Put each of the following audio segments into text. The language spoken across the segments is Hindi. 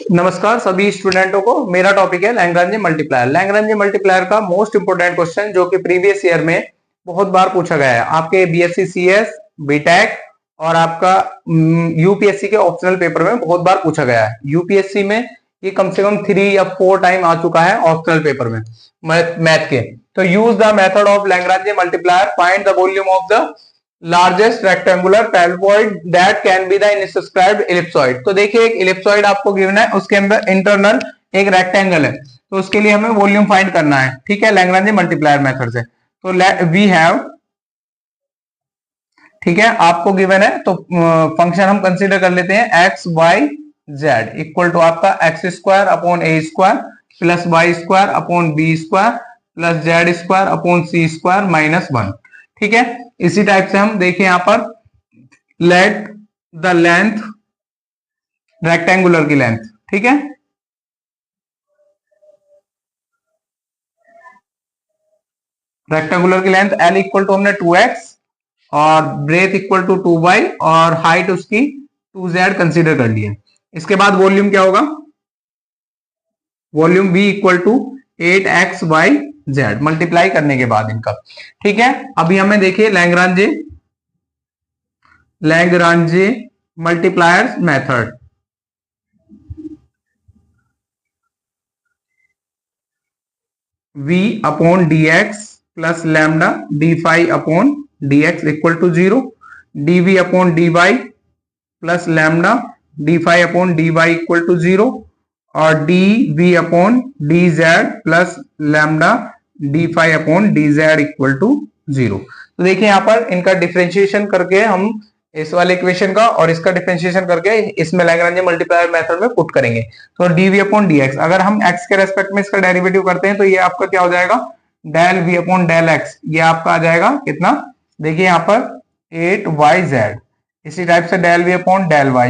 नमस्कार सभी स्टूडेंटों को। मेरा टॉपिक है लैग्रांज मल्टीप्लायर। लैग्रांज मल्टीप्लायर का मोस्ट इंपोर्टेंट क्वेश्चन जो कि प्रीवियस ईयर में बहुत बार पूछा गया है आपके बीएससी सीएस, बीटेक और आपका यूपीएससी के ऑप्शनल पेपर में बहुत बार पूछा गया है। यूपीएससी में ये कम से कम 3 या 4 टाइम आ चुका है ऑप्शनल पेपर में मैथ के। तो use the method of Lagrange multiplier, find the volume of the largest rectangular paraboloid that can be the inscribed ellipsoid. तो देखिए एक इलिप्सॉइड आपको गिवन है, उसके अंदर इंटरनल एक रेक्टेंगल है, तो उसके लिए हमें वॉल्यूम फाइंड करना है। ठीक है, लैग्रांज मल्टीप्लायर मेथड से। तो वी हैव, ठीक है, आपको गिवन है तो फंक्शन हम कंसीडर कर लेते हैं X Y Z equal to आपका एक्स स्क्वायर अपॉन ए square plus Y square upon B square plus Z square upon सी स्क्वायर माइनस 1। ठीक है, इसी टाइप से हम देखिए यहां पर लेट द लेंथ, रेक्टेंगुलर की लेंथ, ठीक है, रेक्टेंगुलर की लेंथ एल इक्वल टू हमने 2x और ब्रेथ इक्वल टू 2y और हाइट उसकी 2z कंसीडर कर लिया। इसके बाद वॉल्यूम क्या होगा, volume v equal to 8xyz multiply करने के बाद इनका। ठीक है, अभी हमें देखिए Lagrange multipliers method. v upon dx plus lambda D phi upon dx equal to 0, dv upon dy plus lambda D phi upon dy equal to 0 और dv upon dz plus lambda D phi upon dz equal to 0। तो देखिए यहां पर इनका डिफरेंशिएशन करके हम इस वाले इक्वेशन का और इसका डिफरेंशिएशन करके इसमें लैग्रांज मल्टीप्लायर मेथड में पुट करेंगे। तो dv अपॉन dx, अगर हम x के रेस्पेक्ट में इसका डेरिवेटिव करते हैं तो ये आपका क्या हो जाएगा, del v upon del x, ये आपका आ जाएगा कितना, देखिए यहाँ पर 8yz। इसी टाइप से del v upon del y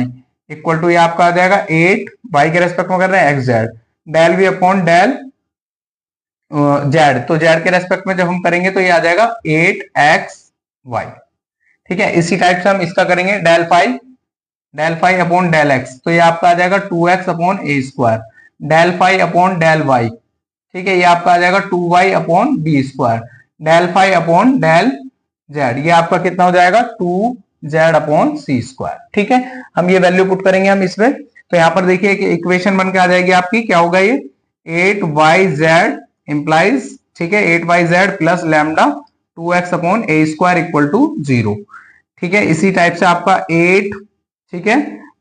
equal to ये आपका आ जाएगा 8y के रेस्पेक्ट में कर रहे हैं xz, del v upon del z, तो z के रेस्पेक्ट में जब हम करेंगे तो ये आ जाएगा 8xy। ठीक है, इसी टाइप से हम इसका करेंगे del phi upon del x, तो ये आपका आ जाएगा 2x अपॉन ए square, del phi upon del y, ठीक है, ये आपका आ जाएगा 2y upon B square, del phi upon del z, ये आपका कितना हो जाएगा 2z अपॉन सी स्क्वायर। ठीक है, हम ये वैल्यू पुट करेंगे हम इसमें, तो यहाँ पर देखिए एक इक्वेशन बन के आ जाएगी आपकी, क्या होगा ये 8yz इंप्लाइज, ठीक है, 8yz plus lambda 2x upon A square equal to 0। ठीक है, इसी टाइप से आपका 8, ठीक है,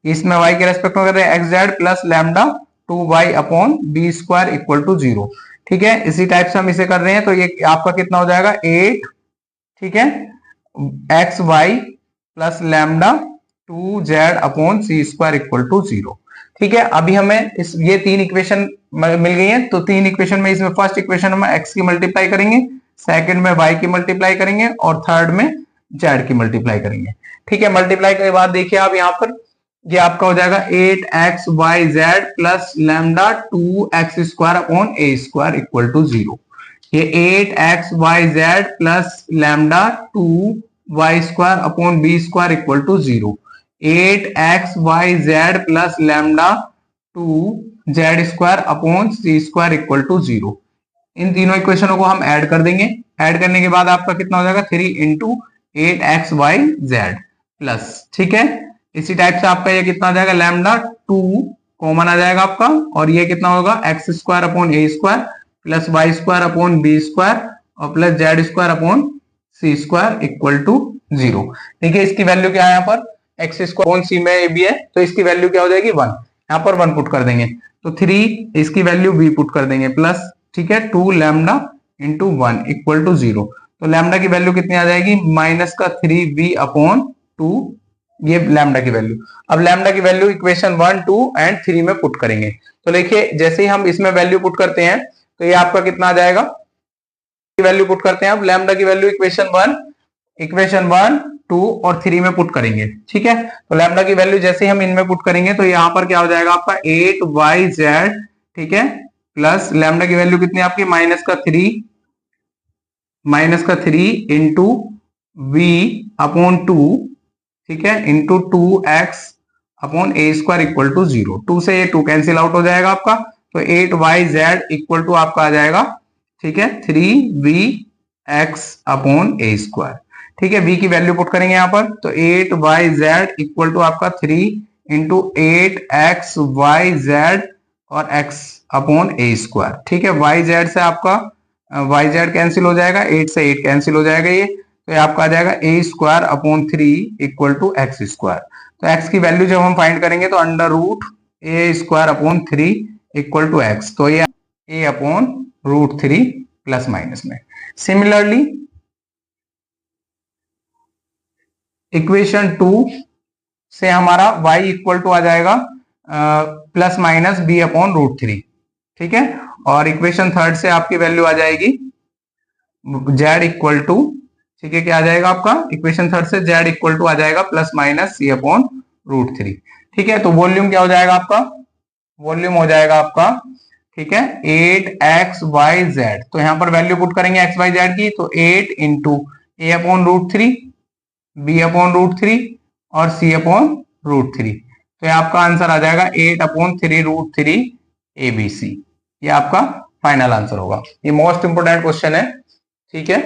इसमें y के रेस्पेक्ट में कर रहे हैं xz plus lambda 2y upon B square equal to 0। ठीक है, इसी टाइप से हम इसे कर रहे हैं तो ये आपका कितना हो जाएगा 8, ठीक है, xy plus lambda 2z upon C square equal to 0। ठीक है, अभी हमें ये 3 इक्वेशन मिल गई हैं, तो 3 इक्वेशन में इसमें फर्स्ट इक्वेशन में x की मल्टीप्लाई करेंगे, सेकंड में y की मल्टीप्लाई करेंगे और थर्ड में z की मल्टीप्लाई करेंगे। ठीक है, मल्टीप्लाई के बाद देखिए आप यहाँ पर ये आपका हो जाएगा 8xyz plus lambda 2x square upon A square equal to 0। ये 8xyz plus lambda 2y square upon B square equal to 0, 8xyz plus lambda 2z square upon C square equal to 0। इन तीनों इक्वेशनों को हम ऐड कर देंगे, ऐड करने के बाद आपका कितना हो जाएगा 3 इंटू 8xyz प्लस, ठीक है, इसी टाइप से आपका ये कितना आ जाएगा लैम्डा 2 कॉमन आ जाएगा आपका, और ये कितना होगा एक्स स्क्वायर अपॉन ए square plus Y square upon B square और plus Z square upon C square equal to 0। देखिए इसकी वैल्यू क्या है, यहाँ पर एक्स स्क्वायर अपॉन सी में ए बी है, तो इसकी वैल्यू क्या हो जाएगी 1, यहाँ पर 1 पुट कर देंगे, तो 3 इसकी वैल्यू बी पुट कर देंगे प्लस, ठीक है, 2 लैम्डा इंटू 1 इक्वल टू 0। तो लैम्डा की वैल्यू कितनी आ जाएगी माइनस का 3b अपॉन 2, ये लैम्डा की वैल्यू। अब लैम्डा की वैल्यू इक्वेशन 1, 2 एंड 3 में पुट करेंगे, तो देखिए जैसे ही हम इसमें वैल्यू पुट करते हैं तो ये आपका कितना आ जाएगा, वैल्यू पुट करते हैं अब लैम्डा की वैल्यू इक्वेशन 1, 2 और 3 में पुट करेंगे। ठीक है, तो लैम्डा की वैल्यू जैसे ही हम इनमें पुट करेंगे तो यहाँ पर क्या हो जाएगा आपका 8yz, ठीक है, प्लस लैम्डा की वैल्यू कितनी आपकी माइनस का 3 इंटू वी अपॉन 2, ठीक है, into 2x upon A square equal to 0। 2 से ये 2 कैंसिल आउट हो जाएगा आपका, तो 8yz इक्वल टू आपका आ जाएगा, ठीक है, 3vx अपॉन ए स्क्वायर। ठीक है, v की वैल्यू पुट करेंगे यहाँ पर, तो 8yz इक्वल टू आपका 3 इंटू 8xyz और x अपॉन ए स्क्वायर। ठीक है, yz से आपका yz कैंसिल हो जाएगा, 8 से 8 कैंसिल हो जाएगा ये, तो ये आपका आ जाएगा A square upon 3 equal to X square. तो x की वैल्यू जब हम फाइंड करेंगे तो under root A square upon 3 equal to X, तो ये a upon root 3 plus minus में। सिमिलरली इक्वेशन 2 से हमारा y इक्वल टू आ जाएगा plus minus b upon root 3। ठीक है, और इक्वेशन 3 से आपकी वैल्यू आ जाएगी z इक्वल टू, ठीक है, क्या आ जाएगा आपका इक्वेशन 3 से z इक्वल टू आ जाएगा plus minus c upon root 3। ठीक है, तो वॉल्यूम क्या हो जाएगा आपका, वॉल्यूम हो जाएगा आपका, ठीक है, 8xyz। तो यहां पर वैल्यू पुट करेंगे xyz की, तो 8 into A upon root 3, B upon root 3 और सी अपॉन रूट 3। तो ये आपका आंसर आ जाएगा 8 अपॉन 3 रूट 3 ABC। ये आपका फाइनल आंसर होगा। ये मोस्ट इंपोर्टेंट क्वेश्चन है। ठीक है।